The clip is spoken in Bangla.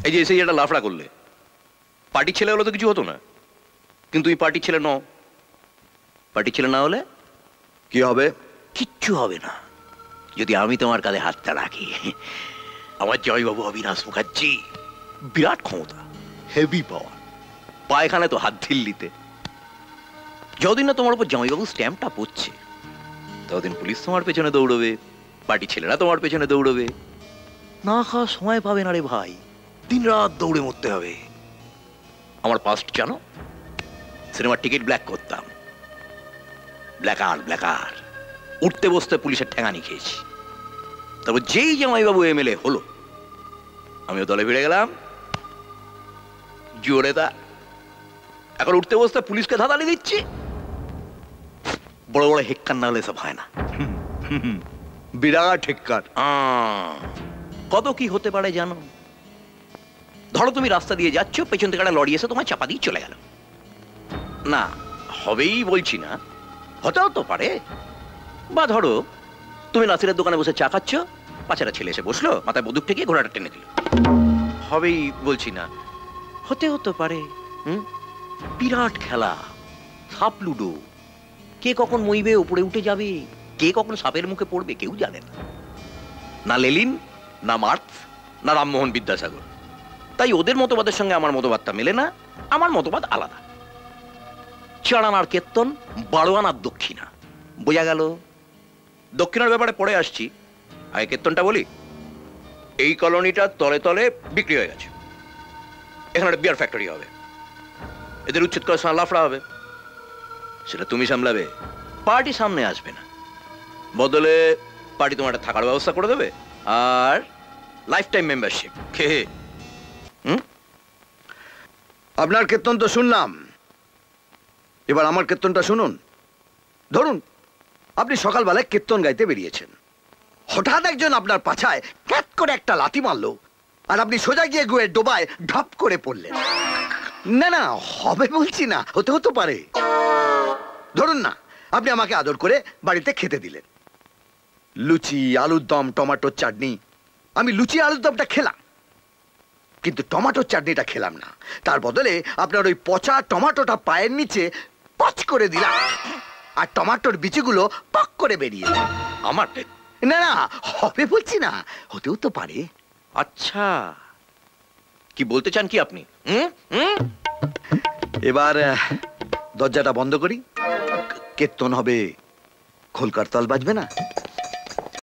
এই যে এসে একটা লাফড়া করলে, পার্টির ছেলে হলে তো কিছু হতো না, কিন্তু তুমি পার্টির ছেলে নও। পার্টির ছেলে না হলে কি হবে? কিচ্ছু হবে না যদি আমি তোমার কাঁধে হাতটা রাখি। আমার জয়বাবু অবিনাশ মুখার্জি বিরাট ক্ষমতা, হেভি পাওয়ার, পায়খানে তো হাত ঢিল্লিতে। যতদিন না তোমার উপর জামাইবাবু স্ট্যাম্পটা পড়ছে ততদিন পুলিশ তোমার পেছনে দৌড়বে, পার্টি ছেলেরা তোমার পেছনে দৌড়বে। না খাওয়া সময় পাবে না রে ভাই, দিন রাত দৌড়ে মরতে হবে। আমার পাস্ট জানো, সিনেমার টিকিট ব্ল্যাক করতাম, ব্ল্যাকার উঠতে বসতে পুলিশের ঠেঙানি খেয়েছি। তারপর যেই জামাইবাবু এমএলএ হলো আমিও দলে ভিড়ে গেলাম, জোরে তা এখন উঠতে বসতে পুলিশকে ধাঁধালি দিচ্ছি। বড় বড় হেক্কার না হলে সব হয় না। বিরাট হেক্কার। কত কি হতে পারে জানো? ধরো তুমি রাস্তা দিয়ে যাচ্ছ, পেছন থেকে একটা লরি এসে তোমার চাপা দিয়ে চলে গেল। না হবেই বলছি না, হতেও তো পারে। বা ধরো তুমি নাসিরের দোকানে বসে চা খাচ্ছ, পাঁচেরা ছেলে এসে বসলো, মাথায় বন্দুক থেকে ঘোড়াটা টেনে দিল। হবেই বলছি না, হতেও তো পারে। বিরাট খেলা, সাপ লুডো। কে কখন মইবে উপরে উঠে যাবে, কে কখন সাপের মুখে পড়বে কেউ জানে না। না লেলিন, না মার্কস, না রামমোহন বিদ্যাসাগর। তাই ওদের মতবাদের সঙ্গে আমার মতবাদটা মেলে না, আমার মতবাদ আলাদা। 4 আনার কীর্তন, 12 আনার দক্ষিণা। বোঝা গেল? দক্ষিণার ব্যাপারে পরে আসছি, আগে কীর্তনটা বলি। এই কলোনিটা তলে তলে বিক্রি হয়ে গেছে, এখানে একটা বিয়ার ফ্যাক্টরি হবে, এদের উচ্ছেদ করার সময় লাফড়া হবে। সেটা তুমি সামলাবে, পার্টি সামনে আসবে না। বদলে পার্টি তোমার একটা থাকার ব্যবস্থা করে দেবে, আর লাইফ টাইম মেম্বারশিপ। কে? আপনার কীর্তন তো শুনলাম, এবার আমার কীর্তনটা শুনুন। ধরুন আপনি সকালবেলায় কীর্তন গাইতে বেরিয়েছেন, হঠাৎ একজন আপনার পাছায় ক্যাট করে একটা লাথি মারলো, আর আপনি সোজা গিয়ে গুয়ের ডোবায় ঢপ করে পড়লেন। না না, হবে বলছি না, হতে হতে পারে। ধরুন না আপনি আমাকে আদর করে বাড়িতে খেতে দিলেন, লুচি, আলুর দম, টমেটোর চাটনি। আমি লুচি আলুর দমটা খেলাম, কিন্তু টমেটোর চাটনিটা খেলাম না। তার বদলে আপনার ওই পচা টমেটোটা পায়ের নিচে পচ করে দিলাম, আর টমেটোর বিচিগুলো পক করে বেরিয়ে এলো। আমার না না, হবে বলছি না, হতেও তো পারে। আচ্ছা, কি বলতে চান কি আপনি? এবার দরজাটা বন্ধ করি, কীর্তন হবে, খোলকার তাল বাজবে না।